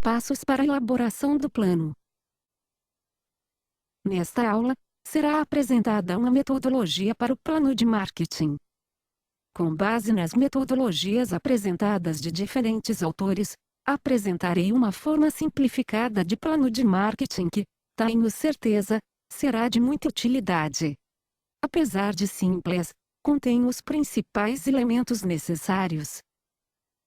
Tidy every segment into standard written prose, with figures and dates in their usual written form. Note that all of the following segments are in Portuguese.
passos para a elaboração do plano. Nesta aula, será apresentada uma metodologia para o plano de marketing. Com base nas metodologias apresentadas de diferentes autores, apresentarei uma forma simplificada de plano de marketing que, tenho certeza, será de muita utilidade. Apesar de simples, contém os principais elementos necessários.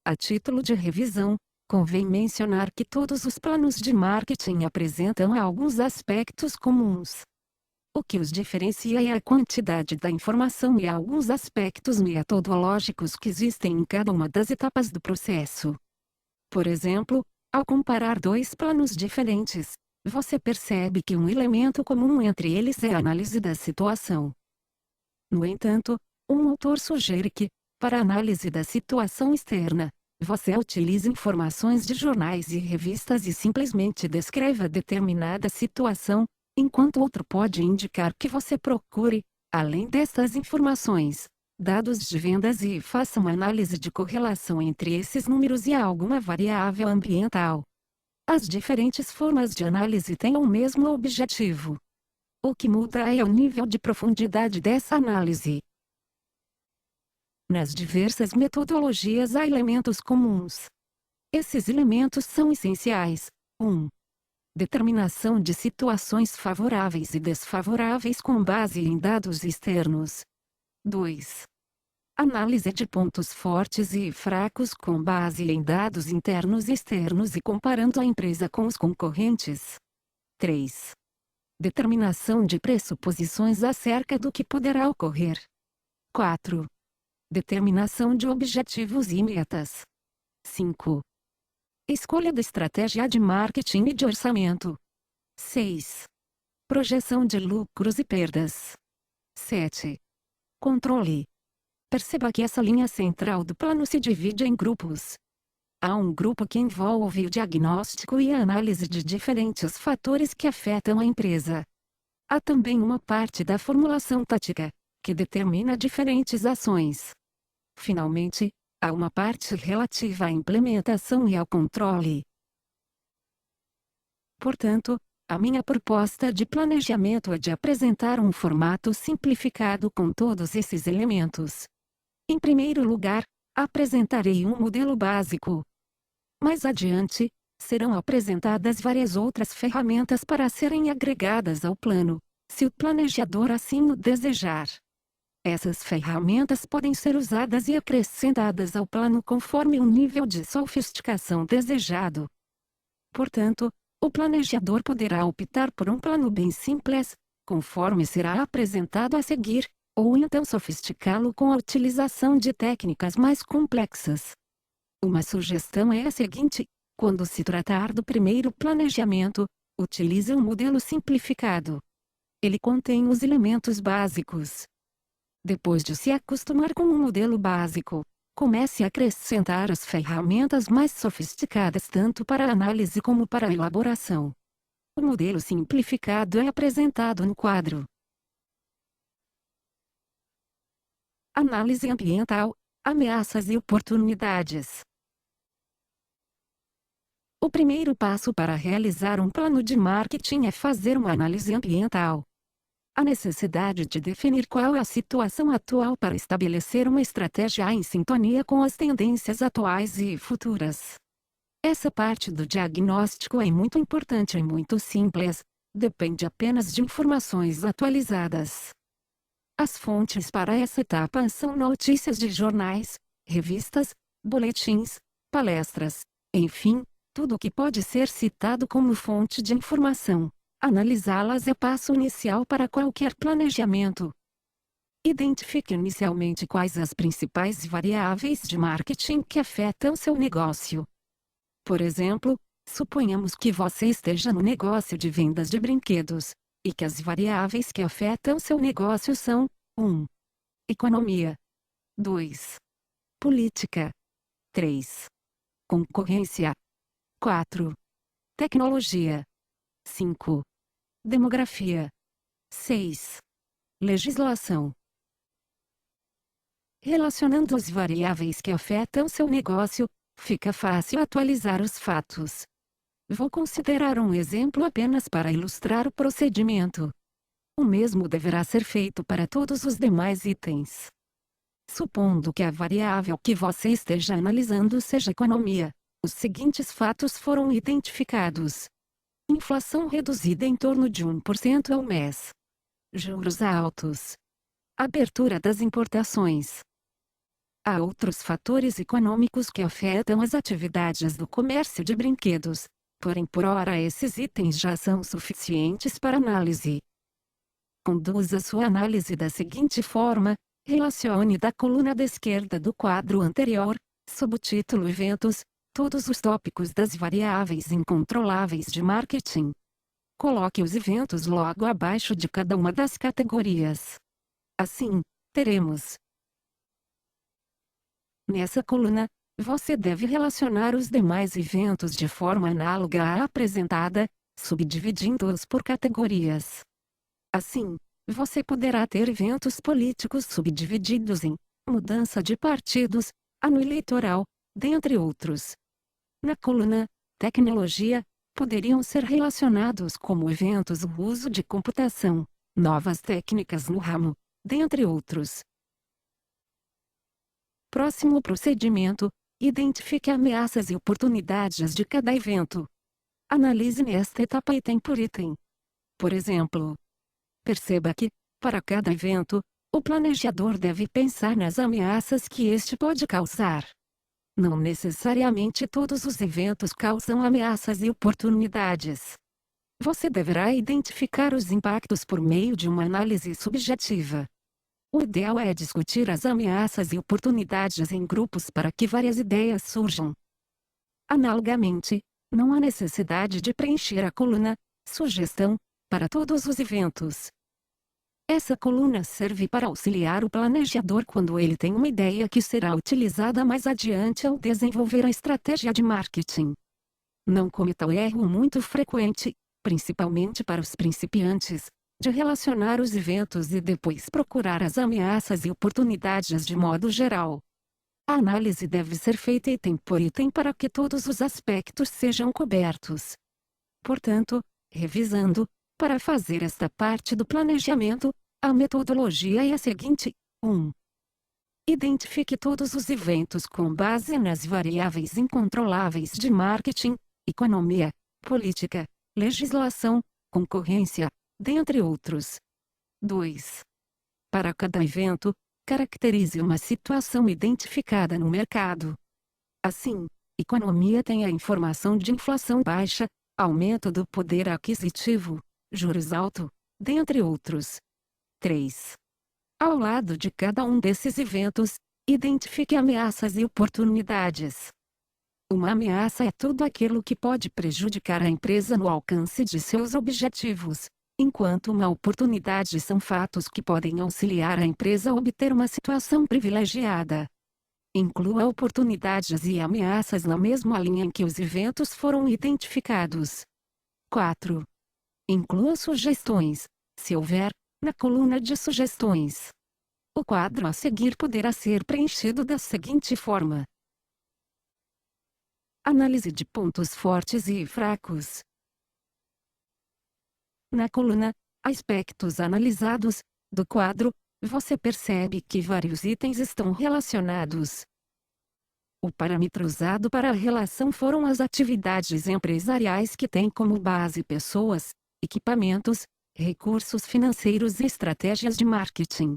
A título de revisão, convém mencionar que todos os planos de marketing apresentam alguns aspectos comuns. O que os diferencia é a quantidade da informação e alguns aspectos metodológicos que existem em cada uma das etapas do processo. Por exemplo, ao comparar dois planos diferentes, você percebe que um elemento comum entre eles é a análise da situação. No entanto, um autor sugere que, para a análise da situação externa, você utilize informações de jornais e revistas e simplesmente descreva determinada situação, enquanto outro pode indicar que você procure, além dessas informações, dados de vendas e faça uma análise de correlação entre esses números e alguma variável ambiental. As diferentes formas de análise têm o mesmo objetivo. O que muda é o nível de profundidade dessa análise. Nas diversas metodologias há elementos comuns. Esses elementos são essenciais. 1. Determinação de situações favoráveis e desfavoráveis com base em dados externos. 2. Análise de pontos fortes e fracos com base em dados internos e externos e comparando a empresa com os concorrentes. 3. Determinação de pressuposições acerca do que poderá ocorrer. 4. Determinação de objetivos e metas. 5. Escolha da estratégia de marketing e de orçamento. 6. Projeção de lucros e perdas. 7. Controle. Perceba que essa linha central do plano se divide em grupos. Há um grupo que envolve o diagnóstico e a análise de diferentes fatores que afetam a empresa. Há também uma parte da formulação tática, que determina diferentes ações. Finalmente, há uma parte relativa à implementação e ao controle. Portanto, a minha proposta de planejamento é de apresentar um formato simplificado com todos esses elementos. Em primeiro lugar, apresentarei um modelo básico. Mais adiante, serão apresentadas várias outras ferramentas para serem agregadas ao plano, se o planejador assim o desejar. Essas ferramentas podem ser usadas e acrescentadas ao plano conforme o nível de sofisticação desejado. Portanto, o planejador poderá optar por um plano bem simples, conforme será apresentado a seguir, ou então sofisticá-lo com a utilização de técnicas mais complexas. Uma sugestão é a seguinte: quando se tratar do primeiro planejamento, utilize um modelo simplificado. Ele contém os elementos básicos. Depois de se acostumar com um modelo básico, comece a acrescentar as ferramentas mais sofisticadas tanto para a análise como para a elaboração. O modelo simplificado é apresentado no quadro. Análise ambiental, ameaças e oportunidades. O primeiro passo para realizar um plano de marketing é fazer uma análise ambiental. A necessidade de definir qual é a situação atual para estabelecer uma estratégia em sintonia com as tendências atuais e futuras. Essa parte do diagnóstico é muito importante e muito simples, depende apenas de informações atualizadas. As fontes para essa etapa são notícias de jornais, revistas, boletins, palestras, enfim, tudo o que pode ser citado como fonte de informação. Analisá-las é passo inicial para qualquer planejamento. Identifique inicialmente quais as principais variáveis de marketing que afetam seu negócio. Por exemplo, suponhamos que você esteja no negócio de vendas de brinquedos, e que as variáveis que afetam seu negócio são: 1. Economia. 2. Política. 3. Concorrência. 4. Tecnologia. 5. Demografia. 6. Legislação. Relacionando as variáveis que afetam seu negócio, fica fácil atualizar os fatos. Vou considerar um exemplo apenas para ilustrar o procedimento. O mesmo deverá ser feito para todos os demais itens. Supondo que a variável que você esteja analisando seja economia, os seguintes fatos foram identificados. Inflação reduzida em torno de 1% ao mês. Juros altos. Abertura das importações. Há outros fatores econômicos que afetam as atividades do comércio de brinquedos, porém por hora esses itens já são suficientes para análise. Conduza sua análise da seguinte forma: relacione da coluna da esquerda do quadro anterior, sob o título Eventos, todos os tópicos das variáveis incontroláveis de marketing. Coloque os eventos logo abaixo de cada uma das categorias. Assim, teremos. Nessa coluna, você deve relacionar os demais eventos de forma análoga à apresentada, subdividindo-os por categorias. Assim, você poderá ter eventos políticos subdivididos em mudança de partidos, ano eleitoral, dentre outros. Na coluna Tecnologia, poderiam ser relacionados como eventos o uso de computação, novas técnicas no ramo, dentre outros. Próximo procedimento: identifique ameaças e oportunidades de cada evento. Analise nesta etapa item por item. Por exemplo, perceba que, para cada evento, o planejador deve pensar nas ameaças que este pode causar. Não necessariamente todos os eventos causam ameaças e oportunidades. Você deverá identificar os impactos por meio de uma análise subjetiva. O ideal é discutir as ameaças e oportunidades em grupos para que várias ideias surjam. Analogamente, não há necessidade de preencher a coluna Sugestão para todos os eventos. Essa coluna serve para auxiliar o planejador quando ele tem uma ideia que será utilizada mais adiante ao desenvolver a estratégia de marketing. Não cometa o erro muito frequente, principalmente para os principiantes, de relacionar os eventos e depois procurar as ameaças e oportunidades de modo geral. A análise deve ser feita item por item para que todos os aspectos sejam cobertos. Portanto, revisando, para fazer esta parte do planejamento, a metodologia é a seguinte: 1. Identifique todos os eventos com base nas variáveis incontroláveis de marketing, economia, política, legislação, concorrência, dentre outros. 2. Para cada evento, caracterize uma situação identificada no mercado. Assim, economia tem a informação de inflação baixa, aumento do poder aquisitivo, juros alto, dentre outros. 3. Ao lado de cada um desses eventos, identifique ameaças e oportunidades. Uma ameaça é tudo aquilo que pode prejudicar a empresa no alcance de seus objetivos, enquanto uma oportunidade são fatos que podem auxiliar a empresa a obter uma situação privilegiada. Inclua oportunidades e ameaças na mesma linha em que os eventos foram identificados. 4. Inclua sugestões, se houver, na coluna de sugestões. O quadro a seguir poderá ser preenchido da seguinte forma: análise de pontos fortes e fracos. Na coluna Aspectos analisados do quadro, você percebe que vários itens estão relacionados. O parâmetro usado para a relação foram as atividades empresariais que têm como base pessoas, equipamentos, recursos financeiros e estratégias de marketing.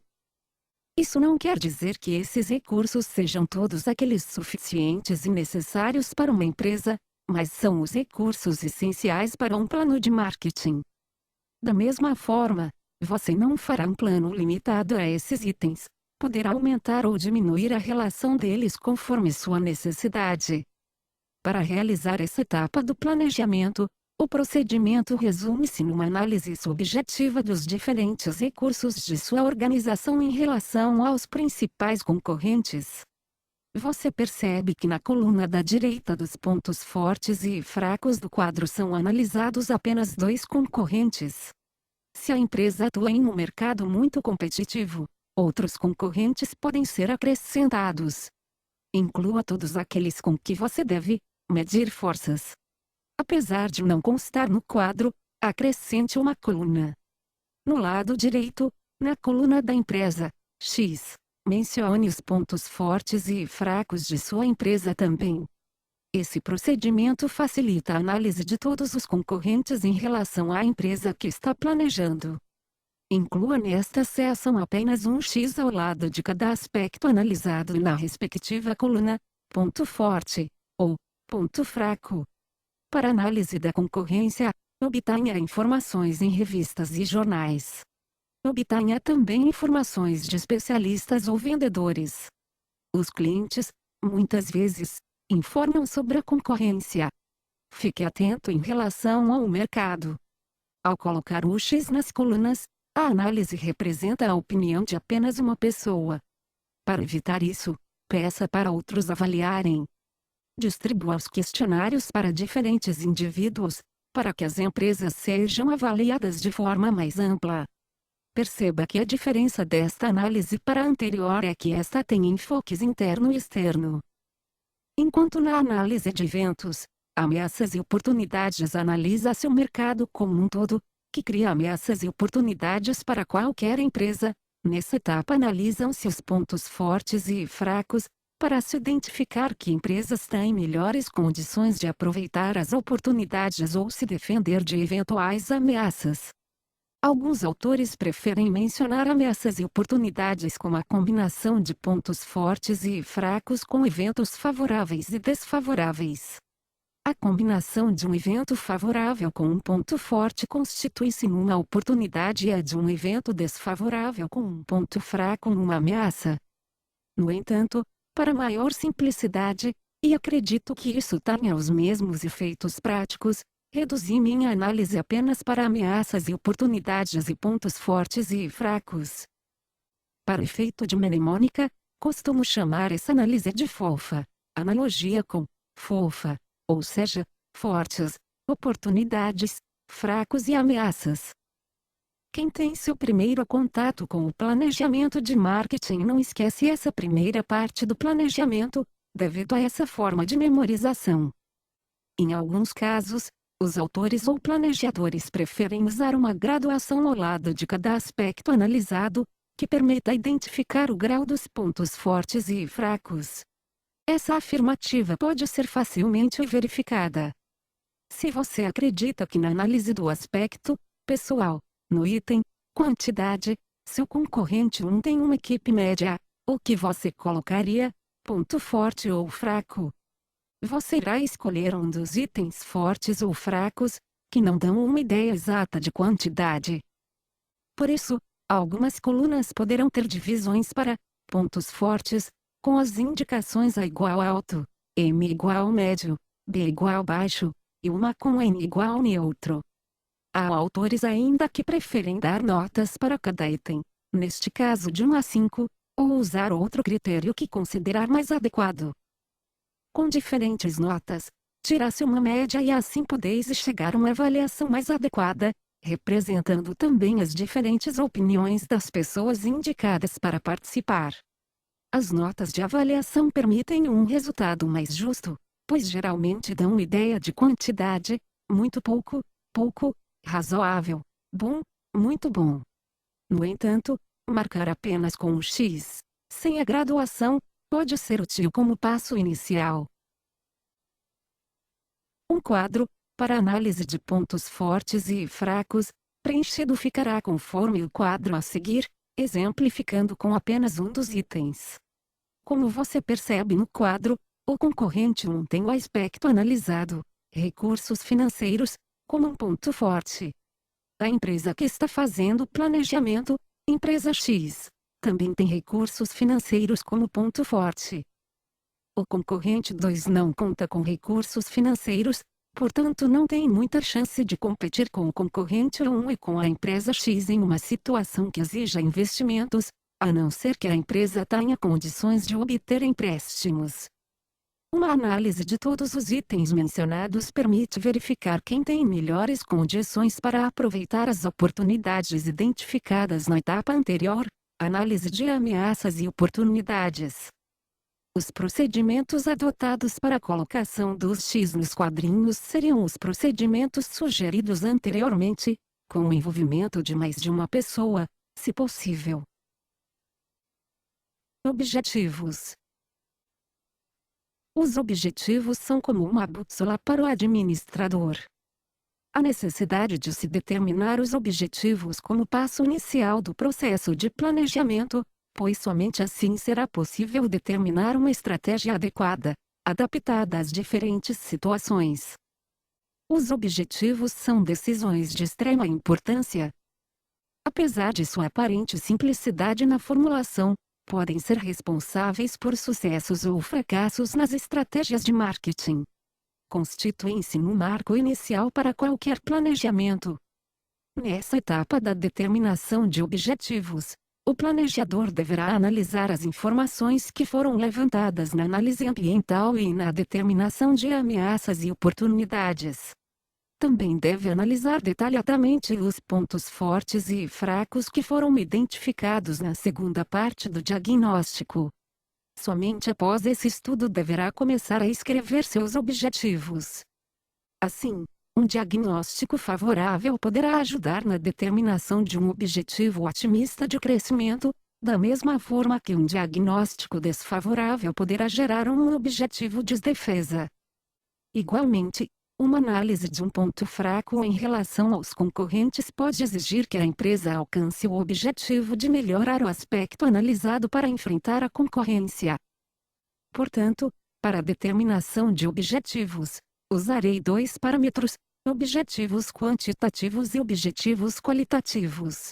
Isso não quer dizer que esses recursos sejam todos aqueles suficientes e necessários para uma empresa, mas são os recursos essenciais para um plano de marketing. Da mesma forma, você não fará um plano limitado a esses itens, poderá aumentar ou diminuir a relação deles conforme sua necessidade. Para realizar essa etapa do planejamento, o procedimento resume-se numa análise subjetiva dos diferentes recursos de sua organização em relação aos principais concorrentes. Você percebe que na coluna da direita dos pontos fortes e fracos do quadro são analisados apenas 2 concorrentes. Se a empresa atua em um mercado muito competitivo, outros concorrentes podem ser acrescentados. Inclua todos aqueles com que você deve medir forças. Apesar de não constar no quadro, acrescente uma coluna. No lado direito, na coluna da empresa X, mencione os pontos fortes e fracos de sua empresa também. Esse procedimento facilita a análise de todos os concorrentes em relação à empresa que está planejando. Inclua nesta seção apenas um X ao lado de cada aspecto analisado na respectiva coluna, ponto forte, ou ponto fraco. Para análise da concorrência, obtenha informações em revistas e jornais. Obtenha também informações de especialistas ou vendedores. Os clientes, muitas vezes, informam sobre a concorrência. Fique atento em relação ao mercado. Ao colocar o X nas colunas, a análise representa a opinião de apenas uma pessoa. Para evitar isso, peça para outros avaliarem. Distribua os questionários para diferentes indivíduos, para que as empresas sejam avaliadas de forma mais ampla. Perceba que a diferença desta análise para a anterior é que esta tem enfoques interno e externo. Enquanto na análise de eventos, ameaças e oportunidades analisa-se o mercado como um todo, que cria ameaças e oportunidades para qualquer empresa. Nessa etapa analisam-se os pontos fortes e fracos, para se identificar que empresas têm melhores condições de aproveitar as oportunidades ou se defender de eventuais ameaças. Alguns autores preferem mencionar ameaças e oportunidades como a combinação de pontos fortes e fracos com eventos favoráveis e desfavoráveis. A combinação de um evento favorável com um ponto forte constitui-se numa oportunidade e a de um evento desfavorável com um ponto fraco numa ameaça. No entanto, para maior simplicidade, e acredito que isso tenha os mesmos efeitos práticos, reduzi minha análise apenas para ameaças e oportunidades e pontos fortes e fracos. Para efeito de mnemônica, costumo chamar essa análise de FOFA, analogia com fofa, ou seja, fortes, oportunidades, fracos e ameaças. Quem tem seu primeiro contato com o planejamento de marketing não esquece essa primeira parte do planejamento, devido a essa forma de memorização. Em alguns casos, os autores ou planejadores preferem usar uma graduação ao lado de cada aspecto analisado, que permita identificar o grau dos pontos fortes e fracos. Essa afirmativa pode ser facilmente verificada. Se você acredita que na análise do aspecto pessoal, no item quantidade, seu concorrente 1 tem uma equipe média, o que você colocaria, ponto forte ou fraco? Você irá escolher um dos itens fortes ou fracos, que não dão uma ideia exata de quantidade. Por isso, algumas colunas poderão ter divisões para pontos fortes, com as indicações A igual alto, M igual médio, B igual baixo, e uma com N igual neutro. Há autores ainda que preferem dar notas para cada item, neste caso de 1 a 5, ou usar outro critério que considerar mais adequado. Com diferentes notas, tira-se uma média e assim podeis chegar a uma avaliação mais adequada, representando também as diferentes opiniões das pessoas indicadas para participar. As notas de avaliação permitem um resultado mais justo, pois geralmente dão uma ideia de quantidade, muito pouco, pouco, razoável, bom, muito bom. No entanto, marcar apenas com o X, sem a graduação, pode ser útil como passo inicial. Um quadro, para análise de pontos fortes e fracos, preenchido ficará conforme o quadro a seguir, exemplificando com apenas um dos itens. Como você percebe no quadro, o concorrente 1 tem o aspecto analisado, recursos financeiros, como um ponto forte. A empresa que está fazendo o planejamento, empresa X, também tem recursos financeiros como ponto forte. O concorrente 2 não conta com recursos financeiros, portanto não tem muita chance de competir com o concorrente 1 e com a empresa X em uma situação que exija investimentos, a não ser que a empresa tenha condições de obter empréstimos. Uma análise de todos os itens mencionados permite verificar quem tem melhores condições para aproveitar as oportunidades identificadas na etapa anterior, análise de ameaças e oportunidades. Os procedimentos adotados para a colocação dos X nos quadrinhos seriam os procedimentos sugeridos anteriormente, com o envolvimento de mais de uma pessoa, se possível. Objetivos. Os objetivos são como uma bússola para o administrador. A necessidade de se determinar os objetivos como passo inicial do processo de planejamento, pois somente assim será possível determinar uma estratégia adequada, adaptada às diferentes situações. Os objetivos são decisões de extrema importância. Apesar de sua aparente simplicidade na formulação, podem ser responsáveis por sucessos ou fracassos nas estratégias de marketing. Constituem-se um marco inicial para qualquer planejamento. Nessa etapa da determinação de objetivos, o planejador deverá analisar as informações que foram levantadas na análise ambiental e na determinação de ameaças e oportunidades. Também deve analisar detalhadamente os pontos fortes e fracos que foram identificados na segunda parte do diagnóstico. Somente após esse estudo deverá começar a escrever seus objetivos. Assim, um diagnóstico favorável poderá ajudar na determinação de um objetivo otimista de crescimento, da mesma forma que um diagnóstico desfavorável poderá gerar um objetivo de defesa. Igualmente, uma análise de um ponto fraco em relação aos concorrentes pode exigir que a empresa alcance o objetivo de melhorar o aspecto analisado para enfrentar a concorrência. Portanto, para a determinação de objetivos, usarei dois parâmetros: objetivos quantitativos e objetivos qualitativos.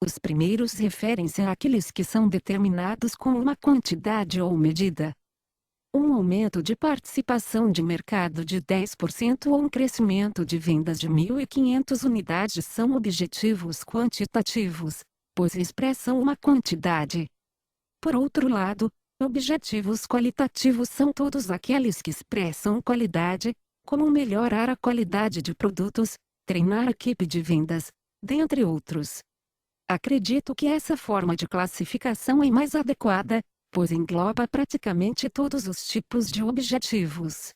Os primeiros referem-se àqueles que são determinados com uma quantidade ou medida. Um aumento de participação de mercado de 10% ou um crescimento de vendas de 1.500 unidades são objetivos quantitativos, pois expressam uma quantidade. Por outro lado, objetivos qualitativos são todos aqueles que expressam qualidade, como melhorar a qualidade de produtos, treinar a equipe de vendas, dentre outros. Acredito que essa forma de classificação é mais adequada, pois engloba praticamente todos os tipos de objetivos.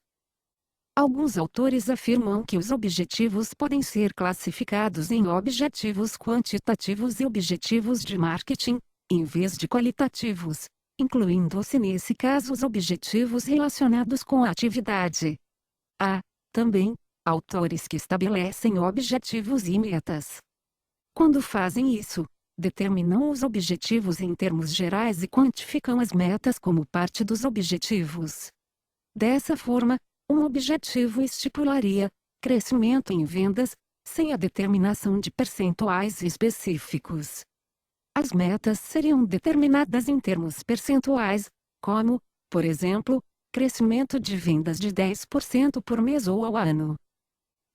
Alguns autores afirmam que os objetivos podem ser classificados em objetivos quantitativos e objetivos de marketing, em vez de qualitativos, incluindo-se nesse caso os objetivos relacionados com a atividade. Há, também, autores que estabelecem objetivos e metas. Quando fazem isso, determinam os objetivos em termos gerais e quantificam as metas como parte dos objetivos. Dessa forma, um objetivo estipularia crescimento em vendas, sem a determinação de percentuais específicos. As metas seriam determinadas em termos percentuais, como, por exemplo, crescimento de vendas de 10% por mês ou ao ano.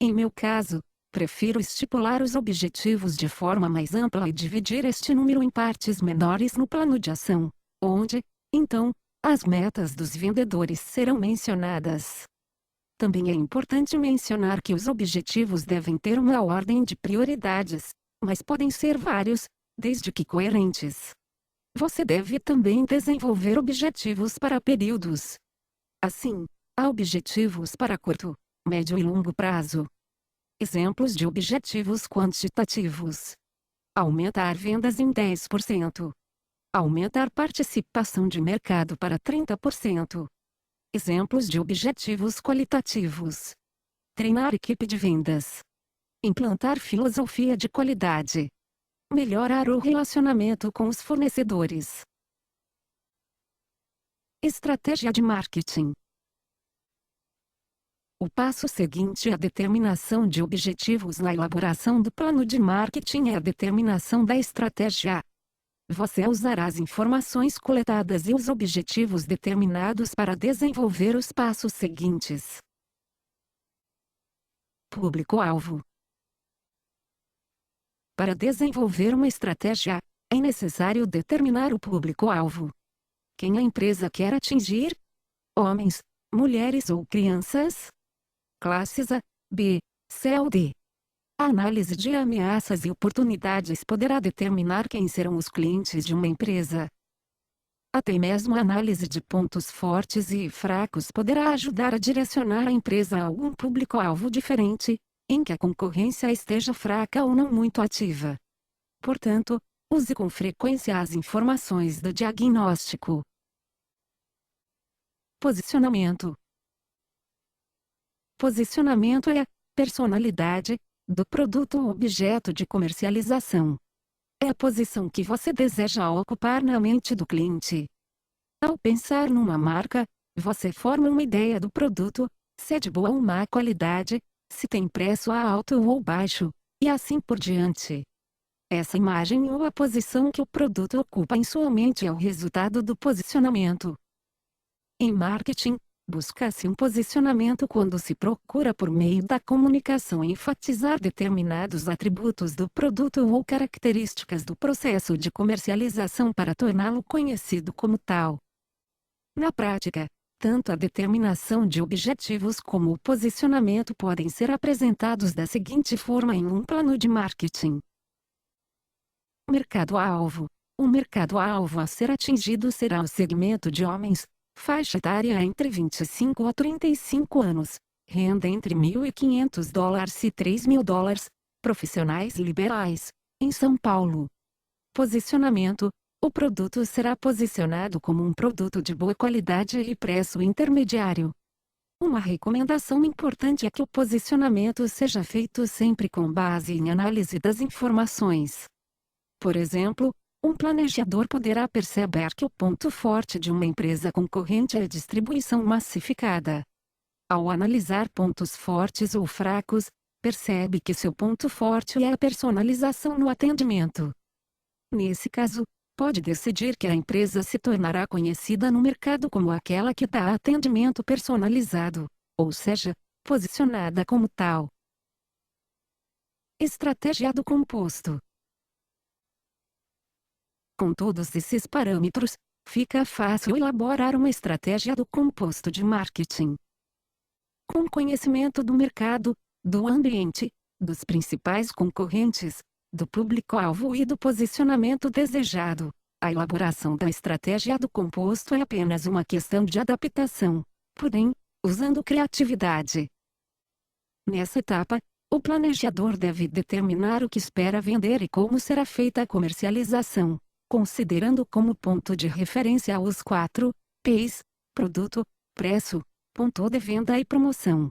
Em meu caso, prefiro estipular os objetivos de forma mais ampla e dividir este número em partes menores no plano de ação, onde, então, as metas dos vendedores serão mencionadas. Também é importante mencionar que os objetivos devem ter uma ordem de prioridades, mas podem ser vários, desde que coerentes. Você deve também desenvolver objetivos para períodos. Assim, há objetivos para curto, médio e longo prazo. Exemplos de objetivos quantitativos: aumentar vendas em 10%. Aumentar participação de mercado para 30%. Exemplos de objetivos qualitativos: treinar equipe de vendas. Implantar filosofia de qualidade. Melhorar o relacionamento com os fornecedores. Estratégia de marketing. O passo seguinte à determinação de objetivos na elaboração do plano de marketing é a determinação da estratégia. Você usará as informações coletadas e os objetivos determinados para desenvolver os passos seguintes. Público-alvo. Para desenvolver uma estratégia, é necessário determinar o público-alvo. Quem a empresa quer atingir? Homens, mulheres ou crianças? Classes A, B, C ou D. A análise de ameaças e oportunidades poderá determinar quem serão os clientes de uma empresa. Até mesmo a análise de pontos fortes e fracos poderá ajudar a direcionar a empresa a algum público-alvo diferente, em que a concorrência esteja fraca ou não muito ativa. Portanto, use com frequência as informações do diagnóstico. Posicionamento. Posicionamento é a personalidade do produto ou objeto de comercialização. É a posição que você deseja ocupar na mente do cliente. Ao pensar numa marca, você forma uma ideia do produto, se é de boa ou má qualidade, se tem preço alto ou baixo, e assim por diante. Essa imagem ou a posição que o produto ocupa em sua mente é o resultado do posicionamento. Em marketing, busca-se um posicionamento quando se procura por meio da comunicação enfatizar determinados atributos do produto ou características do processo de comercialização para torná-lo conhecido como tal. Na prática, tanto a determinação de objetivos como o posicionamento podem ser apresentados da seguinte forma em um plano de marketing. Mercado-alvo. O mercado-alvo a ser atingido será o segmento de homens, faixa etária entre 25 a 35 anos, renda entre $1.500 e $3.000, profissionais liberais, em São Paulo. Posicionamento. O produto será posicionado como um produto de boa qualidade e preço intermediário. Uma recomendação importante é que o posicionamento seja feito sempre com base em análise das informações. Por exemplo, um planejador poderá perceber que o ponto forte de uma empresa concorrente é a distribuição massificada. Ao analisar pontos fortes ou fracos, percebe que seu ponto forte é a personalização no atendimento. Nesse caso, pode decidir que a empresa se tornará conhecida no mercado como aquela que dá atendimento personalizado, ou seja, posicionada como tal. Estratégia do composto. Com todos esses parâmetros, fica fácil elaborar uma estratégia do composto de marketing. Com conhecimento do mercado, do ambiente, dos principais concorrentes, do público-alvo e do posicionamento desejado, a elaboração da estratégia do composto é apenas uma questão de adaptação, porém, usando criatividade. Nessa etapa, o planejador deve determinar o que espera vender e como será feita a comercialização, considerando como ponto de referência os 4 P's: produto, preço, ponto de venda e promoção.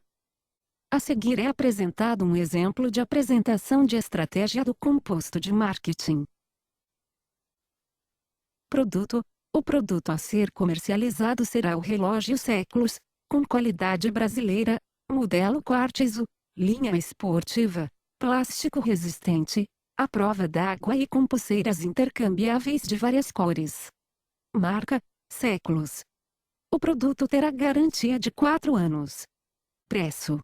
A seguir é apresentado um exemplo de apresentação de estratégia do composto de marketing. Produto. O produto a ser comercializado será o relógio Séculos, com qualidade brasileira, modelo Quartzo, linha esportiva, plástico resistente, à prova d'água e com pulseiras intercambiáveis de várias cores. Marca: Séculos. O produto terá garantia de 4 anos. Preço: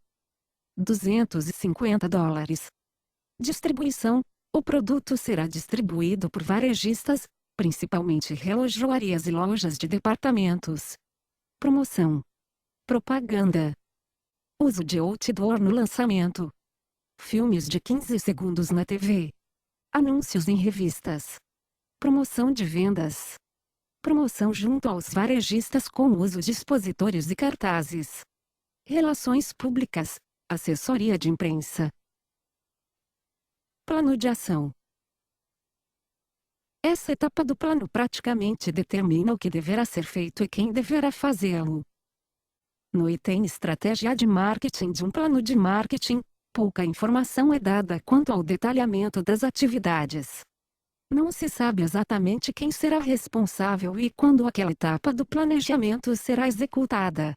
$250. Distribuição: o produto será distribuído por varejistas, principalmente relojoarias e lojas de departamentos. Promoção: propaganda. Uso de outdoor no lançamento. Filmes de 15 segundos na TV. Anúncios em revistas. Promoção de vendas. Promoção junto aos varejistas com uso de expositores e cartazes. Relações públicas. Assessoria de imprensa. Plano de ação. Essa etapa do plano praticamente determina o que deverá ser feito e quem deverá fazê-lo. No item Estratégia de Marketing de um plano de marketing, pouca informação é dada quanto ao detalhamento das atividades. Não se sabe exatamente quem será responsável e quando aquela etapa do planejamento será executada.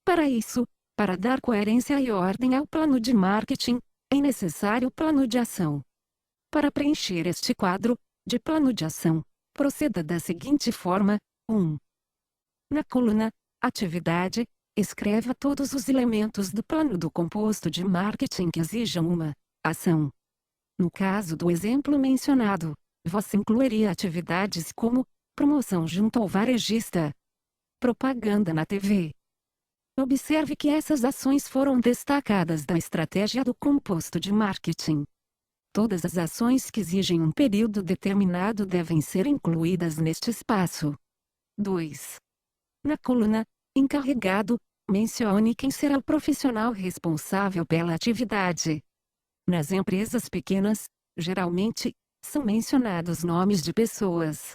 Para isso, para dar coerência e ordem ao plano de marketing, é necessário o plano de ação. Para preencher este quadro de plano de ação, proceda da seguinte forma: 1. Na coluna Atividade, escreva todos os elementos do plano do composto de marketing que exijam uma ação. No caso do exemplo mencionado, você incluiria atividades como promoção junto ao varejista, propaganda na TV. Observe que essas ações foram destacadas da estratégia do composto de marketing. Todas as ações que exigem um período determinado devem ser incluídas neste espaço. 2. Na coluna Encarregado, mencione quem será o profissional responsável pela atividade. Nas empresas pequenas, geralmente, são mencionados nomes de pessoas.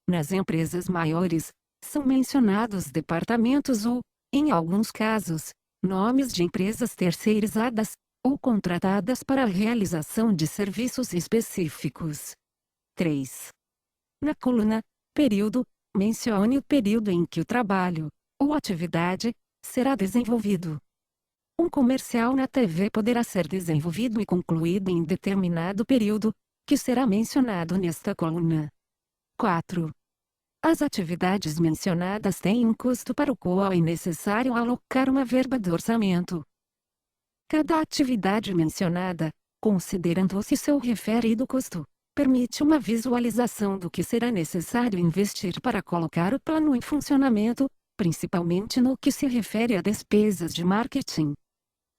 Nas empresas maiores, são mencionados departamentos ou, em alguns casos, nomes de empresas terceirizadas, ou contratadas para a realização de serviços específicos. 3. Na coluna Período, mencione o período em que o trabalho, ou atividade, será desenvolvido. Um comercial na TV poderá ser desenvolvido e concluído em determinado período, que será mencionado nesta coluna. 4. As atividades mencionadas têm um custo para o qual é necessário alocar uma verba do orçamento. Cada atividade mencionada, considerando-se seu referido custo, permite uma visualização do que será necessário investir para colocar o plano em funcionamento, principalmente no que se refere a despesas de marketing.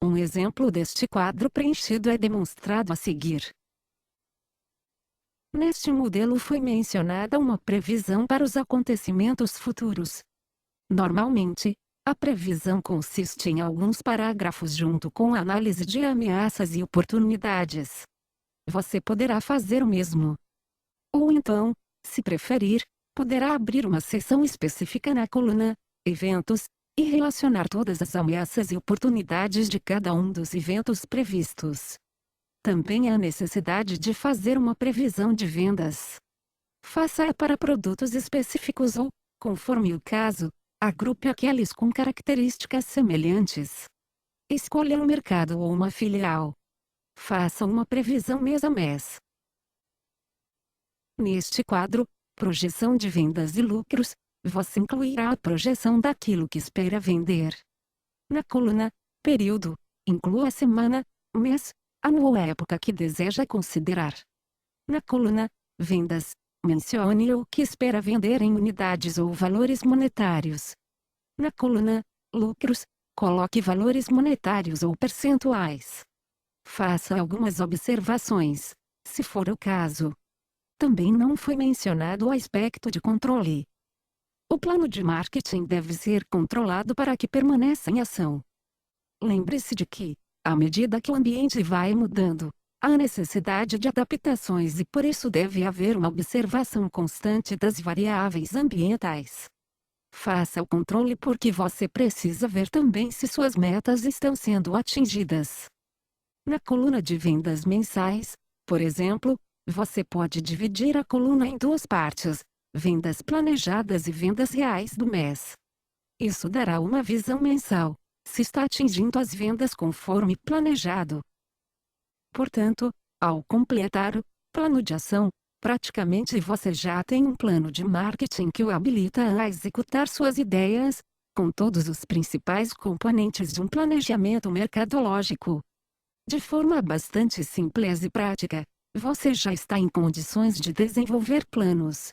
Um exemplo deste quadro preenchido é demonstrado a seguir. Neste modelo foi mencionada uma previsão para os acontecimentos futuros. Normalmente, a previsão consiste em alguns parágrafos junto com a análise de ameaças e oportunidades. Você poderá fazer o mesmo. Ou então, se preferir, poderá abrir uma seção específica na coluna Eventos e relacionar todas as ameaças e oportunidades de cada um dos eventos previstos. Também há necessidade de fazer uma previsão de vendas. Faça-a para produtos específicos ou, conforme o caso, agrupe aqueles com características semelhantes. Escolha um mercado ou uma filial. Faça uma previsão mês a mês. Neste quadro, projeção de vendas e lucros, você incluirá a projeção daquilo que espera vender. Na coluna Período, inclua a semana, mês, ano ou a época que deseja considerar. Na coluna Vendas, mencione o que espera vender em unidades ou valores monetários. Na coluna Lucros, coloque valores monetários ou percentuais. Faça algumas observações, se for o caso. Também não foi mencionado o aspecto de controle. O plano de marketing deve ser controlado para que permaneça em ação. Lembre-se de que, à medida que o ambiente vai mudando, há necessidade de adaptações e por isso deve haver uma observação constante das variáveis ambientais. Faça o controle porque você precisa ver também se suas metas estão sendo atingidas. Na coluna de vendas mensais, por exemplo, você pode dividir a coluna em duas partes, vendas planejadas e vendas reais do mês. Isso dará uma visão mensal, se está atingindo as vendas conforme planejado. Portanto, ao completar o plano de ação, praticamente você já tem um plano de marketing que o habilita a executar suas ideias, com todos os principais componentes de um planejamento mercadológico. De forma bastante simples e prática, você já está em condições de desenvolver planos,